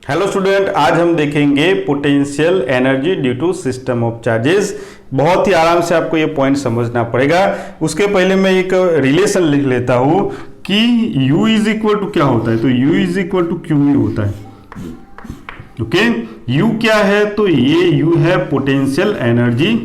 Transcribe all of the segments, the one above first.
Hello student, आज हम देखेंगे potential energy due to system of charges. बहुत ही आराम से आपको ये पॉइंट समझना पड़ेगा। उसके पहले मैं एक रिलेशन लिख लेता हूँ कि U इज इक्वल टू क्या होता है, तो U is equal to Q ही होता है। ओके, U क्या है, तो ये U है पोटेंशियल एनर्जी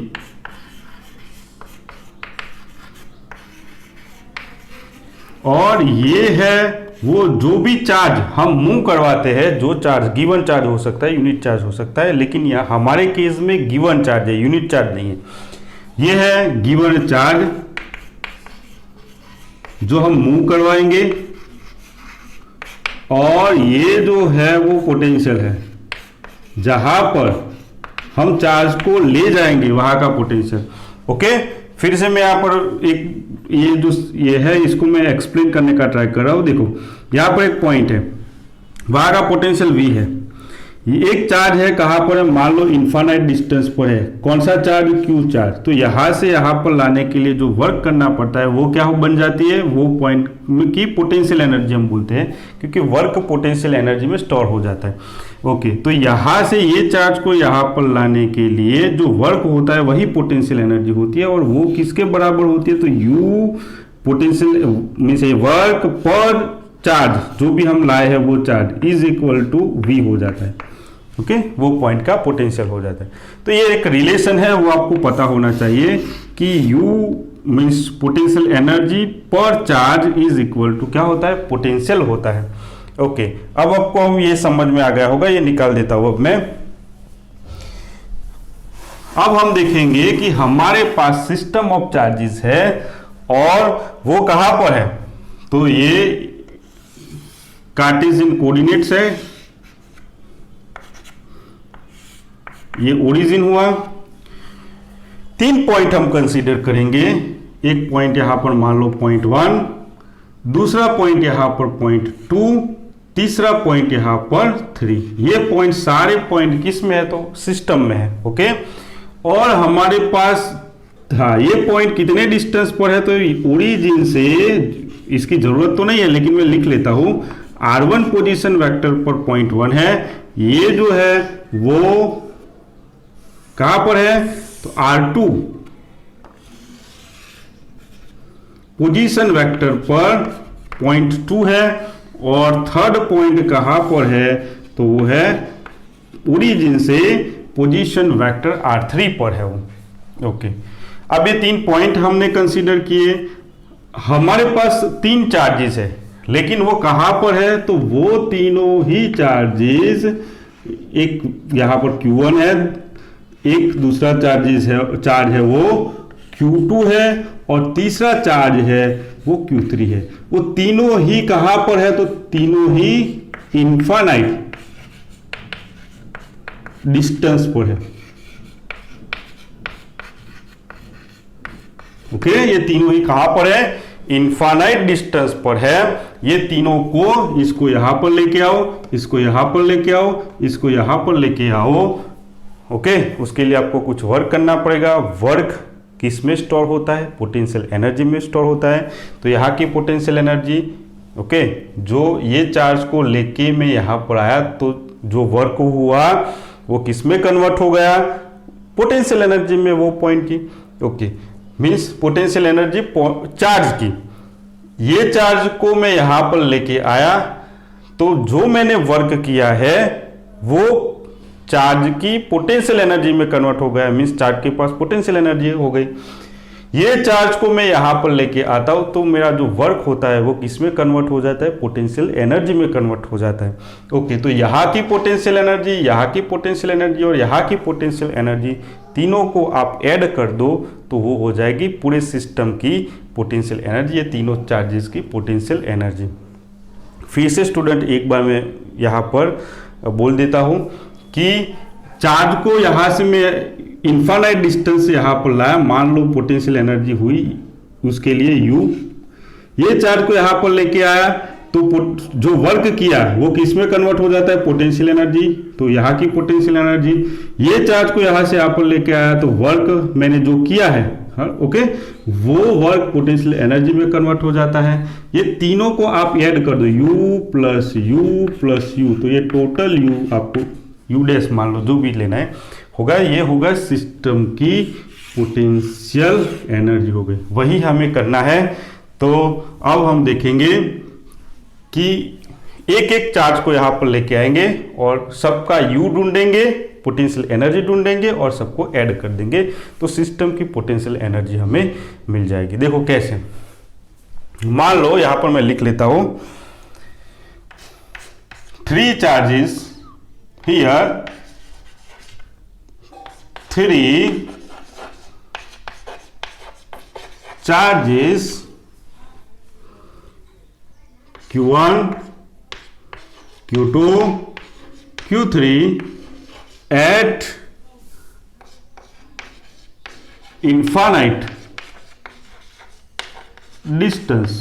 और ये है वो जो भी चार्ज हम मूव करवाते हैं, जो चार्ज गिवन चार्ज हो सकता है, यूनिट चार्ज हो सकता है, लेकिन यह हमारे केस में गिवन चार्ज है, यूनिट चार्ज नहीं है। ये है गिवन चार्ज जो हम मूव करवाएंगे और ये जो है वो पोटेंशियल है, जहां पर हम चार्ज को ले जाएंगे वहां का पोटेंशियल। ओके, फिर से मैं यहां पर एक ये है इसको मैं एक्सप्लेन करने का ट्राई कर रहा हूं। देखो यहां पर एक पॉइंट है, वहां का पोटेंशियल V है। ये एक चार्ज है, कहां पर है, मान लो इनफाइनाइट डिस्टेंस पर है। कौन सा चार्ज, Q चार्ज। तो यहां से यहां पर लाने के लिए जो वर्क करना पड़ता है वो क्या बन जाती है, वो पॉइंट की पोटेंशियल एनर्जी हम बोलते हैं, क्योंकि वर्क पोटेंशियल एनर्जी में स्टोर हो जाता है। ओके, तो यहां से ये चार्ज को यहां पर लाने के लिए जो वर्क होता है वही पोटेंशियल एनर्जी होती है, और वो किसके बराबर होती है, तो U potential means work per charge जो भी हम लाए हैं वो charge is equal to V हो जाता है। ओके, वो पॉइंट का पोटेंशियल हो जाता है। तो ये एक रिलेशन है, वो आपको पता होना चाहिए कि U मीन्स पोटेंशियल एनर्जी पर चार्ज इज इक्वल टू क्या होता है, पोटेंशियल होता है। ओके, अब आपको ये समझ में आ गया होगा, ये निकाल देता हूं अब मैं। अब हम देखेंगे कि हमारे पास सिस्टम ऑफ चार्जेस है और वो कहां पर है, तो ये कार्टेशियन कोऑर्डिनेट्स है, ये ओरिजिन हुआ। 3 पॉइंट हम कंसीडर करेंगे। एक पॉइंट यहां पर मान लो पॉइंट 1, दूसरा पॉइंट यहां पर पॉइंट 2, तीसरा पॉइंट यहां पर 3। ये पॉइंट सारे पॉइंट किस में है, तो सिस्टम में है। ओके, और हमारे पास ये पॉइंट कितने डिस्टेंस पर है, तो ओरिजिन से इसकी जरूरत तो नहीं है लेकिन मैं लिख लेता हूं। R1 पोजीशन वेक्टर पर पॉइंट 1 है, ये जो है वो कहां पर है, तो R2 पोजीशन वेक्टर पर पॉइंट 2 है, और थर्ड पॉइंट कहां पर है, तो वो है ओरिजिन से पोजीशन वेक्टर R3 पर है वो। ओके, अब ये 3 पॉइंट हमने कंसीडर किए। हमारे पास 3 चार्जेस है, लेकिन वो कहां पर है, तो वो तीनों ही चार्जेस, एक यहां पर Q1 है, एक दूसरा चार्ज है वो Q2 है, और तीसरा चार्ज है वो Q3 है। वो तीनों ही कहां पर है, तो तीनों ही इनफाइनाइट डिस्टेंस पर है। ओके, ये तीनों ही कहां पर है, इनफाइनाइट डिस्टेंस पर है। ये तीनों को, इसको यहां पर लेके आओ, इसको यहां पर लेके आओ, इसको यहां पर लेके आओ। ओके, उसके लिए आपको कुछ वर्क करना पड़ेगा। वर्क किस में स्टोर होता है, पोटेंशियल एनर्जी में स्टोर होता है। तो यहाँ की पोटेंशियल एनर्जी, ओके, जो ये चार्ज को लेके मैं यहाँ पर आया, तो जो वर्क हुआ वो किस में कन्वर्ट हो गया, पोटेंशियल एनर्जी में, वो पॉइंट की। Okay, means potential energy charge की। ये चार्ज को मैं यहाँ पर लेके आया, तो जो मैंने वर्क किया है वो चार्ज की पोटेंशियल एनर्जी में कन्वर्ट हो गया, मींस चार्ज के पास पोटेंशियल एनर्जी हो गई। ये चार्ज को मैं यहां पर लेके आता हूं, तो मेरा जो वर्क होता है वो किस में कन्वर्ट हो जाता है, पोटेंशियल एनर्जी में कन्वर्ट हो जाता है। ओके, तो यहां की पोटेंशियल एनर्जी, यहां की पोटेंशियल एनर्जी और यहां की पोटेंशियल एनर्जी, तीनों को आप ऐड कर दो तो वो हो जाएगी पूरे सिस्टम की पोटेंशियल एनर्जी, ये तीनों चार्जेस की पोटेंशियल एनर्जी। फिर से स्टूडेंट एक बार मैं यहाँ पर बोल देता हूँ कि चार्ज को यहां से मैं इनफाइनाइट डिस्टेंस से यहां पर लाया, मान लो पोटेंशियल एनर्जी हुई उसके लिए U। ये चार्ज को यहां पर लेके आया, तो जो वर्क किया वो किस में कन्वर्ट हो जाता है, पोटेंशियल एनर्जी। तो यहाँ की पोटेंशियल एनर्जी, ये चार्ज को यहां से यहां पर लेके आया, तो वर्क मैंने जो किया है ओके, वो वर्क पोटेंशियल एनर्जी में कन्वर्ट हो जाता है। ये तीनों को आप ऐड कर दो, U plus you plus you, तो ये टोटल U आपको U डैश मान लो, जो भी लेना है होगा, ये होगा सिस्टम की पोटेंशियल एनर्जी हो गई, वही हमें करना है। तो अब हम देखेंगे कि एक एक चार्ज को यहां पर लेके आएंगे और सबका U ढूंढेंगे, पोटेंशियल एनर्जी ढूंढेंगे और सबको ऐड कर देंगे, तो सिस्टम की पोटेंशियल एनर्जी हमें मिल जाएगी। देखो कैसे, मान लो यहां पर मैं लिख लेता हूं 3 charges here, 3 charges Q1, Q2, Q3 at infinite distance।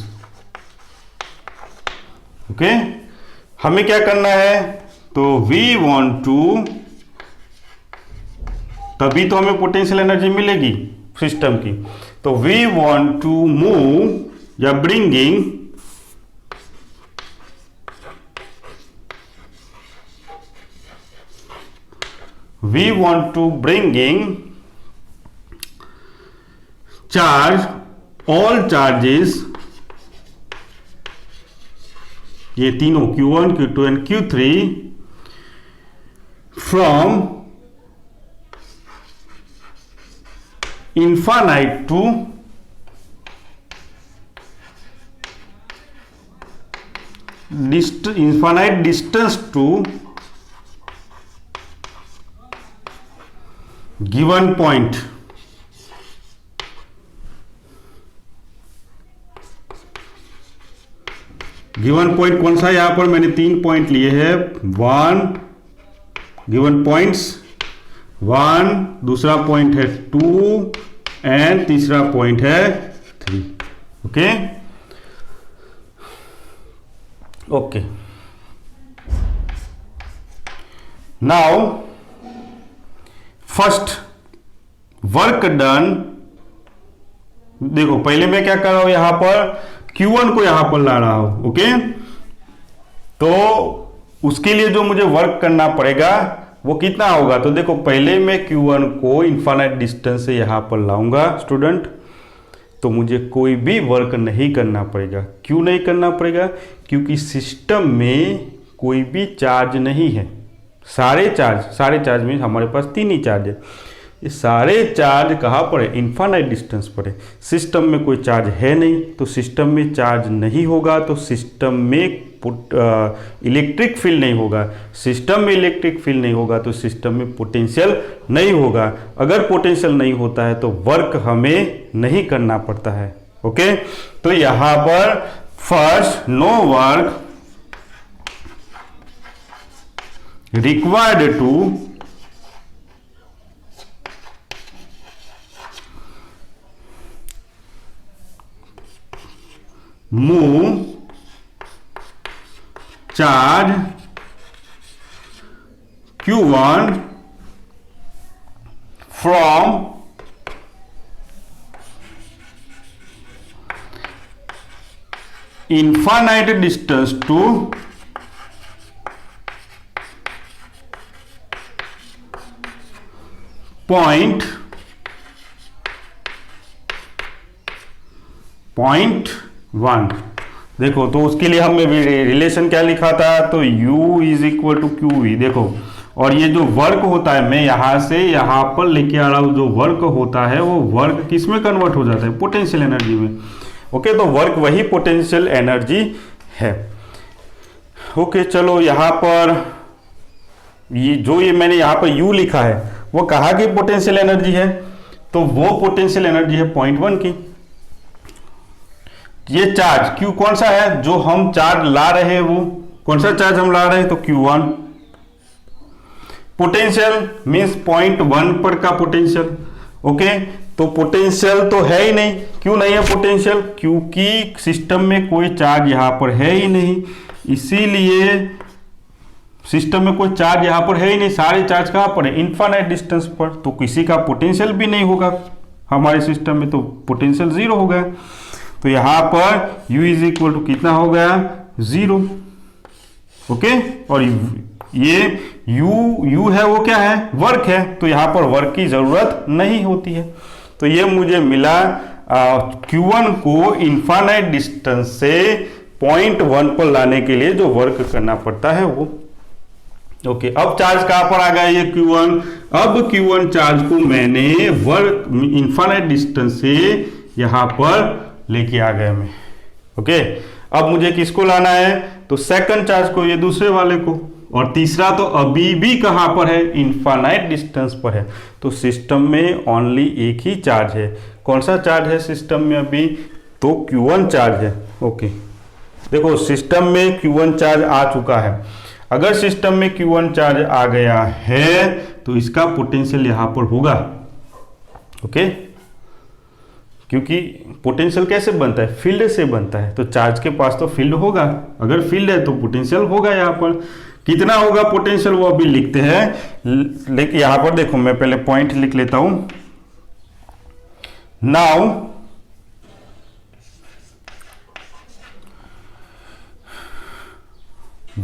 Okay, हमें क्या करना है, तो we want to, तभी तो हमें पोटेंशियल एनर्जी मिलेगी सिस्टम की, तो we want to मूव या bringing we want to bringing charge, all charges, ये तीनों Q1, Q2 and Q3 from infinite to infinite distance to given point. Given point कौन सा है, यहां पर मैंने 3 पॉइंट लिए हैं, 1 गिवन पॉइंट्स 1, दूसरा पॉइंट है 2 एंड तीसरा पॉइंट है 3। Okay okay, now first work done. देखो पहले मैं क्या कर रहा हूं, यहां पर Q1 को यहां पर ला रहा हूं। ओके, तो उसके लिए जो मुझे वर्क करना पड़ेगा वो कितना होगा, तो देखो पहले मैं Q1 को इनफाइनाइट डिस्टेंस से यहां पर लाऊंगा स्टूडेंट, तो मुझे कोई भी वर्क नहीं करना पड़ेगा। क्यों नहीं करना पड़ेगा, क्योंकि सिस्टम में कोई भी चार्ज नहीं है। सारे चार्ज में हमारे पास 3 ही चार्ज है, ये सारे चार्ज कहाँ पर है, इनफाइनाइट डिस्टेंस पर है। सिस्टम में कोई चार्ज है नहीं, तो सिस्टम में चार्ज नहीं होगा तो सिस्टम में इलेक्ट्रिक फील्ड नहीं होगा। सिस्टम में इलेक्ट्रिक फील्ड नहीं होगा तो सिस्टम में पोटेंशियल नहीं होगा। अगर पोटेंशियल नहीं होता है तो वर्क हमें नहीं करना पड़ता है। ओके, तो यहां पर first no work required to move charge Q1 from infinite distance to point 1। देखो तो उसके लिए हमने रिलेशन क्या लिखा था, तो U is equal to QV। देखो, और ये जो वर्क होता है मैं यहां से यहां पर लेके आ रहा हूं, जो वर्क होता है वो वर्क किस में कन्वर्ट हो जाता है, पोटेंशियल एनर्जी में। ओके, तो वर्क वही पोटेंशियल एनर्जी है। ओके, चलो यहां पर ये मैंने यहां पर U लिखा है वो कहा कि पोटेंशियल एनर्जी है, तो वो पोटेंशियल एनर्जी है 0.1 की। ये चार्ज Q कौन सा है, जो हम चार्ज ला रहे हैं वो कौन सा चार्ज हम ला रहे हैं, तो Q1। पोटेंशियल मीन्स 0.1 पर का पोटेंशियल। ओके, तो पोटेंशियल तो है ही नहीं। क्यों नहीं है पोटेंशियल, क्योंकि सिस्टम में कोई चार्ज यहां पर है ही नहीं, इसीलिए सिस्टम में कोई चार्ज यहां पर है ही नहीं। सारे चार्ज कहां पर है, इनफाइनाइट डिस्टेंस पर, तो किसी का पोटेंशियल भी नहीं होगा हमारे सिस्टम में, तो पोटेंशियल जीरो हो गया। तो यहाँ पर U इज इक्वल टू कितना हो गया, जीरो। ओके, और ये U है वो क्या है, वर्क है, तो यहाँ पर वर्क की जरूरत नहीं होती है। तो ये मुझे मिला Q1 को इनफाइनाइट डिस्टेंस से पॉइंट 1 पर लाने के लिए जो वर्क करना पड़ता है वो। ओके, अब चार्ज कहां पर आ गया, ये Q1। अब Q1 चार्ज को मैंने वर्क इनफाइनाइट डिस्टेंस से यहां पर लेके आ गया मैं। ओके, अब मुझे किसको लाना है, तो सेकंड चार्ज को, ये दूसरे वाले को, और तीसरा तो अभी भी कहां पर है, इनफाइनाइट डिस्टेंस पर है। तो सिस्टम में ओनली एक ही चार्ज है। कौन सा चार्ज है सिस्टम में अभी, तो Q1 चार्ज है। ओके, देखो सिस्टम में Q1 चार्ज आ चुका है। अगर सिस्टम में Q1 चार्ज आ गया है तो इसका पोटेंशियल यहां पर होगा। ओके, क्योंकि पोटेंशियल कैसे बनता है, फील्ड से बनता है, तो चार्ज के पास तो फील्ड होगा। अगर फील्ड है तो पोटेंशियल होगा। यहाँ पर कितना होगा पोटेंशियल वो अभी लिखते हैं, लेकिन यहां पर देखो मैं पहले पॉइंट लिख लेता हूं। Now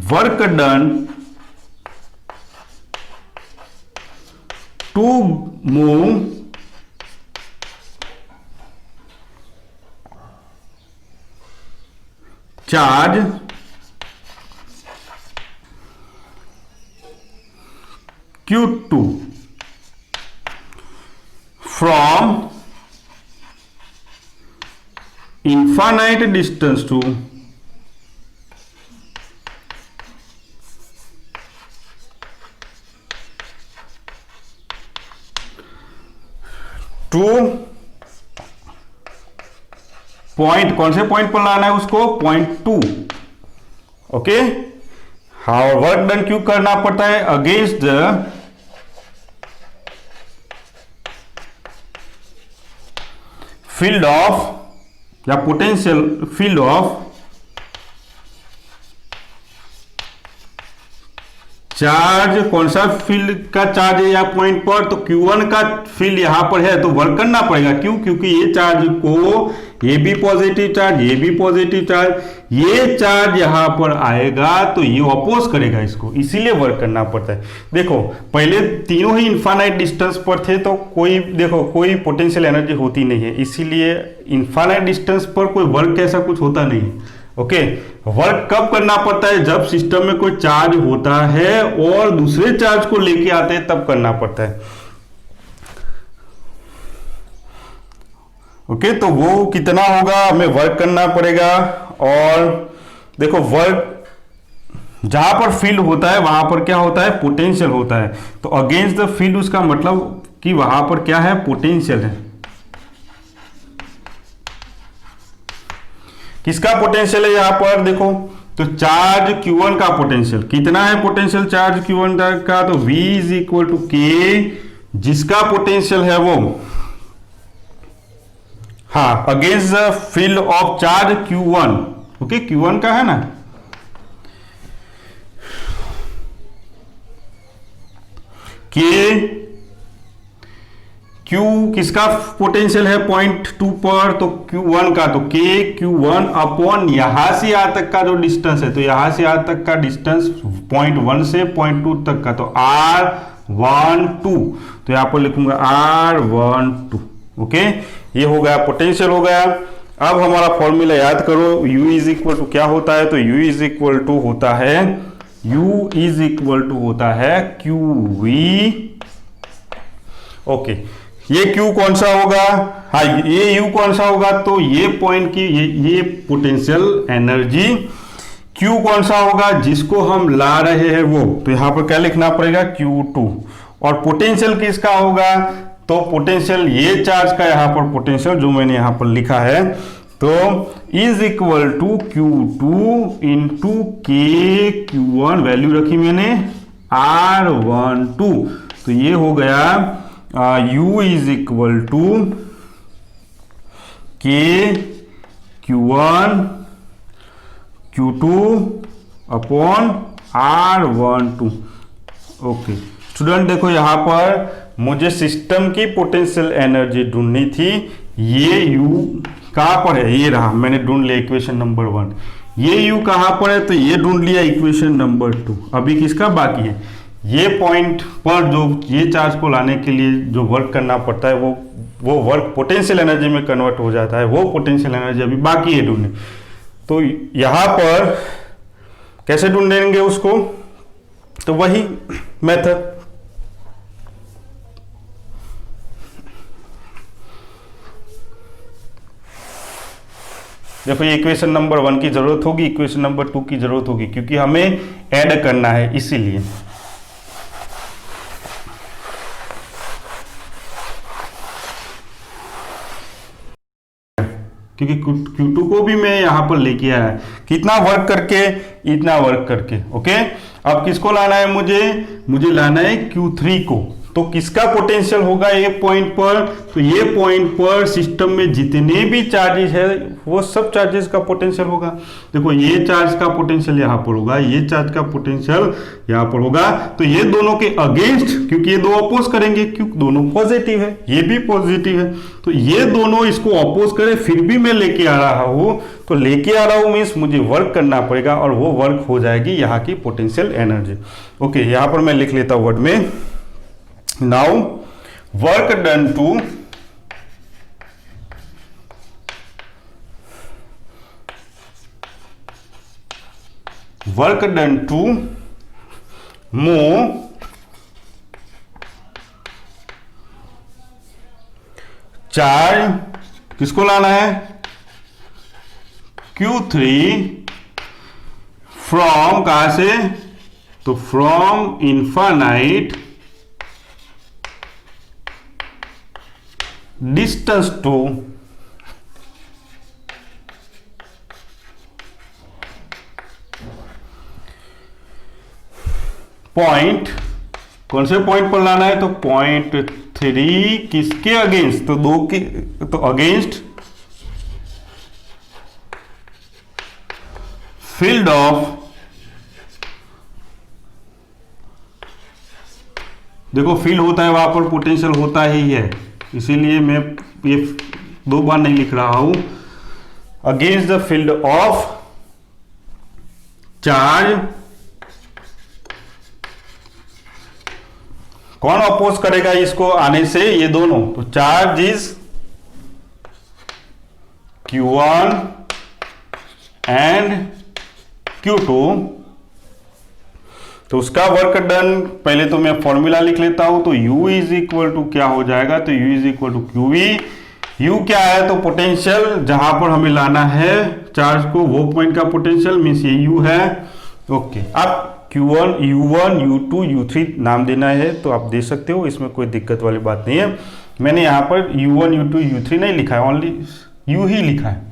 work done to move charge Q2 from infinite distance to पॉइंट, कौन से पॉइंट पर लाना है उसको, पॉइंट 2। ओके, हाँ, वर्क डन क्यों करना पड़ता है, अगेंस्ट द फील्ड ऑफ या पोटेंशियल फील्ड ऑफ चार्ज। कौन सा फील्ड का चार्ज है या पॉइंट पर, तो Q1 का फील्ड यहां पर है, तो वर्क करना पड़ेगा। क्यों, क्योंकि ये चार्ज को, ये भी पॉजिटिव चार्ज, ये भी पॉजिटिव चार्ज, ये चार्ज यहां पर आएगा तो ये अपोज करेगा इसको, इसीलिए वर्क करना पड़ता है। देखो पहले तीनों ही इनफाइनाइट डिस्टेंस पर थे, तो कोई, देखो कोई पोटेंशियल एनर्जी होती नहीं है, इसीलिए इनफाइनाइट डिस्टेंस पर कोई वर्क ऐसा कुछ होता नहीं है। ओके, वर्क कब करना पड़ता है, जब सिस्टम में कोई चार्ज होता है और दूसरे चार्ज को लेके आते हैं, तब करना पड़ता है। ओके, तो वो कितना होगा, हमें वर्क करना पड़ेगा। और देखो वर्क जहां पर फील्ड होता है वहां पर क्या होता है, पोटेंशियल होता है। तो अगेंस्ट द फील्ड, उसका मतलब कि वहां पर क्या है, पोटेंशियल है। किसका पोटेंशियल है यहां पर, देखो तो चार्ज Q1 का पोटेंशियल कितना है, पोटेंशियल चार्ज Q1 का, तो V is equal to K, जिसका पोटेंशियल है वो, हाँ, against the field of charge Q1। Okay, Q1 का है ना, K Q किसका पोटेंशियल है पॉइंट 2 पर, तो Q1 का, तो K Q1 अपॉन यहां से यहां तक का जो डिस्टेंस है, तो यहां से यहां तक का डिस्टेंस पॉइंट 1 से पॉइंट 2 तक का, तो R12, तो यहां पर लिखूंगा R12। ओके, ये हो गया पोटेंशियल हो गया। अब हमारा फॉर्मूला याद करो, U इज इक्वल टू क्या होता है, तो U इज इक्वल टू होता है, U इज इक्वल टू होता है QV। ओके, ये Q कौन सा होगा, हाँ ये U कौन सा होगा, तो ये पॉइंट की ये पोटेंशियल एनर्जी Q कौन सा होगा, जिसको हम ला रहे हैं वो, तो यहां पर क्या लिखना पड़ेगा, Q2। और पोटेंशियल किसका होगा, तो पोटेंशियल ये चार्ज का यहां पर पोटेंशियल जो मैंने यहां पर लिखा है, तो is equal to Q2 into के Q1, वैल्यू रखी मैंने R12, तो ये हो गया U इज इक्वल टू के Q1 Q2 upon R12। Okay student, देखो यहां पर मुझे सिस्टम की पोटेंशियल एनर्जी ढूंढनी थी। ये u कहाँ पर है, ये रहा, मैंने ढूंढ लिया इक्वेशन नंबर 1। ये u कहाँ पर है, तो ये ढूंढ लिया इक्वेशन नंबर 2। अभी किसका बाकी है, ये पॉइंट पर जो ये चार्ज को लाने के लिए जो वर्क करना पड़ता है वो वर्क पोटेंशियल एनर्जी में कन्वर्ट हो जाता है। वो पोटेंशियल एनर्जी अभी बाकी है ढूंढने। तो यहाँ पर कैसे ढूंढेंगे उसको, तो वही मेथड, देखो ये इक्वेशन नंबर 1 की जरूरत होगी, इक्वेशन नंबर 2 की जरूरत होगी, क्योंकि हमें ऐड करना है इसीलिए। क्योंकि Q2 को भी मैं यहां पर लेके आया, कितना वर्क करके, इतना वर्क करके। ओके, अब किसको लाना है, मुझे लाना है Q3 को। तो किसका पोटेंशियल होगा ये पॉइंट पर, तो ये पॉइंट पर सिस्टम में जितने भी चार्जेस है वो सब चार्जेस का पोटेंशियल होगा। देखो ये चार्ज का पोटेंशियल यहाँ पर होगा, ये चार्ज का पोटेंशियल यहाँ पर होगा। तो ये दोनों के अगेंस्ट, क्योंकि ये दो अपोज करेंगे, क्योंकि दोनों पॉजिटिव है, ये भी पॉजिटिव है, तो ये दोनों इसको अपोज करे, फिर भी मैं लेके आ रहा हूँ। तो लेके आ रहा हूँ मीन्स मुझे वर्क करना पड़ेगा, और वो वर्क हो जाएगी यहाँ की पोटेंशियल एनर्जी। ओके, यहाँ पर मैं लिख लेता हूँ वर्ड में, now work done to move charge, किसको लाना है, Q3 फ्रॉम, कहां से, तो from infinite distance two point, कौन से पॉइंट पर लाना है, तो पॉइंट 3, किसके अगेंस्ट, तो दो के, तो अगेंस्ट फील्ड ऑफ, देखो फील्ड होता है वहां पर पोटेंशियल होता ही है, इसीलिए मैं ये 2 बार नहीं लिख रहा हूं। Against the field of charge, कौन अपोज करेगा इसको आने से, ये दोनों, तो charge is Q1 and Q2। तो उसका वर्क डन, पहले तो मैं फॉर्मूला लिख लेता हूं, तो U इज इक्वल टू क्या हो जाएगा, तो U is equal to QV। U क्या है, तो पोटेंशियल जहां पर हमें लाना है चार्ज को, वो पॉइंट का पोटेंशियल मीन्स ये U है। ओके, अब Q1, U1, U2, U3 नाम देना है तो आप दे सकते हो, इसमें कोई दिक्कत वाली बात नहीं है। मैंने यहां पर U1, U2, U3 नहीं लिखा है, ओनली U ही लिखा है।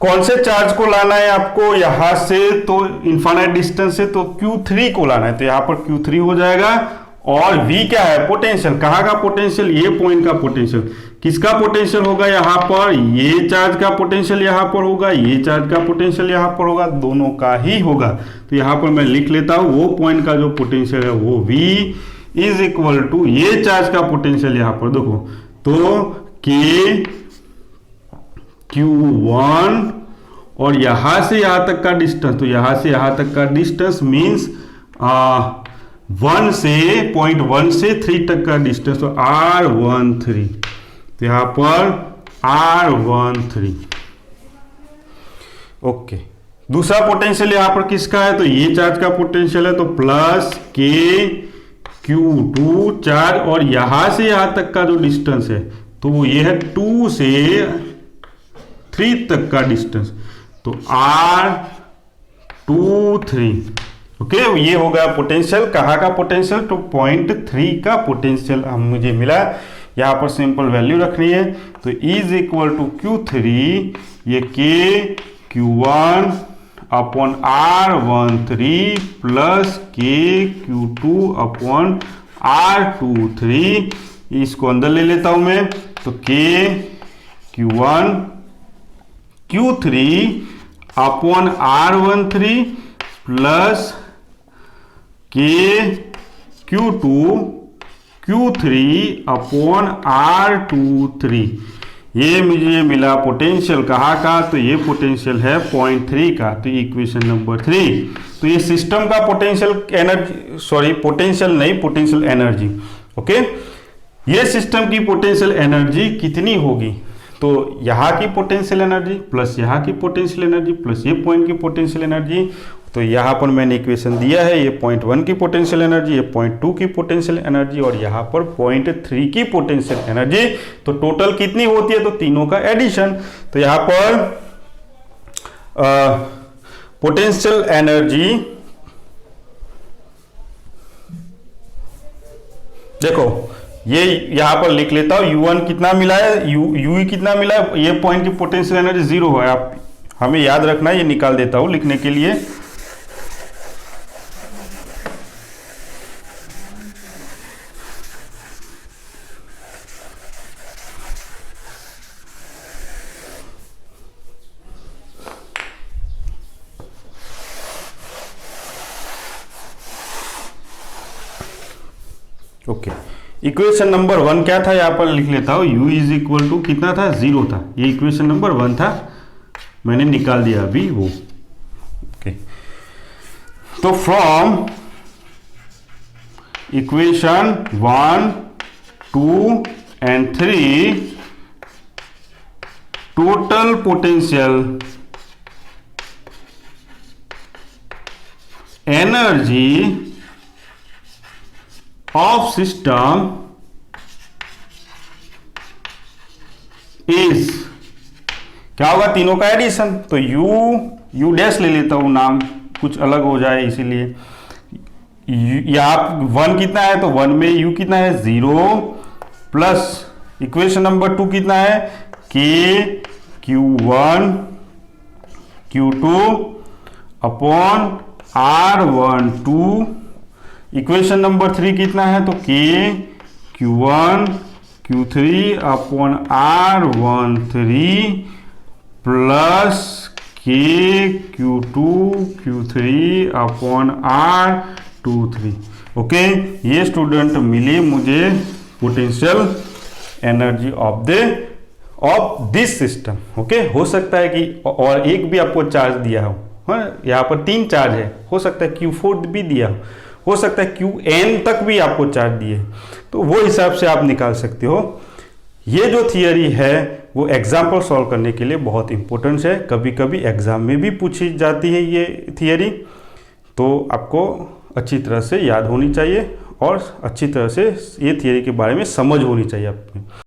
कौन से चार्ज को लाना है आपको, यहां से तो इनफाइनाइट डिस्टेंस से, तो Q3 को लाना है, तो यहां पर Q3 हो जाएगा। और V क्या है, पोटेंशियल, कहां का पोटेंशियल, ये पॉइंट का पोटेंशियल, किसका पोटेंशियल होगा यहाँ पर, ये चार्ज का पोटेंशियल यहाँ पर होगा, ये चार्ज का पोटेंशियल यहाँ पर होगा, दोनों का ही होगा। तो यहाँ पर मैं लिख लेता हूं, वो पॉइंट का जो पोटेंशियल है वो V इज इक्वल टू ये चार्ज का पोटेंशियल यहाँ पर, देखो तो K Q1 और यहां से यहां तक का डिस्टेंस, तो यहां से यहां तक का डिस्टेंस मीन्स 1 से पॉइंट 1 से 3 तक का डिस्टेंस, तो R13, तो यहां पर R13। ओके, दूसरा पोटेंशियल यहां पर किसका है, तो ये चार्ज का पोटेंशियल है, तो प्लस K Q2 चार्ज, और यहां से यहां तक का जो डिस्टेंस है तो ये है 2 से 3 तक का डिस्टेंस, तो R23। ओके, ये हो गया पोटेंशियल, कहाँ का पोटेंशियल, तो पॉइंट 3 का पोटेंशियल हम मुझे मिला। यहां पर सिंपल वैल्यू रखनी है, तो इज इक्वल टू Q3, ये K Q1 upon R13 plus K Q2 upon R23, इसको अंदर ले लेता हूं मैं, तो K Q1 Q3 upon R13 plus K Q2 Q3 upon R23। ये मुझे मिला पोटेंशियल कहाँ का, तो ये पोटेंशियल है 0.3 का, तो इक्वेशन नंबर 3। तो ये सिस्टम का पोटेंशियल एनर्जी, सॉरी पोटेंशियल नहीं, पोटेंशियल एनर्जी। ओके, ये सिस्टम की पोटेंशियल एनर्जी कितनी होगी, तो यहाँ की पोटेंशियल एनर्जी प्लस यहाँ की पोटेंशियल एनर्जी प्लस ये पॉइंट की पोटेंशियल एनर्जी। तो यहाँ पर मैंने इक्वेशन दिया है, ये 0.1 की पोटेंशियल एनर्जी, ये 0.2 की पोटेंशियल एनर्जी और यहाँ पर 0.3 की पोटेंशियल एनर्जी। तो टोटल कितनी होती है, तो तीनों का एडिशन। तो यहाँ पर पोटेंशियल एनर्जी देखो, ये यहां पर लिख लेता हूं, U1 कितना मिला है, UE कितना मिला है, ये पॉइंट की पोटेंशियल एनर्जी 0 है। आप हमें याद रखना है, ये निकाल देता हूं लिखने के लिए। ओके, इक्वेशन नंबर 1 क्या था, यहां पर लिख लेता हूं, U इज इक्वल टू कितना था, 0 था। ये इक्वेशन नंबर 1 था, मैंने निकाल दिया अभी वो। ओके, तो from equation 1, 2 and 3 total potential energy of system is, क्या होगा, तीनों का एडिशन। तो यू डैश ले लेता हूं, नाम कुछ अलग हो जाए इसीलिए। यहां 1 कितना है, तो 1 में u कितना है, 0 प्लस इक्वेशन नंबर 2 कितना है, k Q1 Q2 upon R12। Equation number 3 कितना है, तो k Q1 Q3 upon R13 plus k Q2 Q3 upon R23। Okay, ये स्टूडेंट मिले मुझे potential energy of this system. Okay, हो सकता है कि और एक भी आपको चार्ज दिया हो, हाँ, यहाँ पर 3 चार्ज है, हो सकता है Q4 भी दिया हो सकता है Qn तक भी आपको चार्ज दिए, तो वो हिसाब से आप निकाल सकते हो। ये जो थियरी है वो एग्जाम्पल सॉल्व करने के लिए बहुत इंपॉर्टेंट है, कभी कभी एग्जाम में भी पूछी जाती है ये थियरी, तो आपको अच्छी तरह से याद होनी चाहिए और अच्छी तरह से ये थियरी के बारे में समझ होनी चाहिए आपको।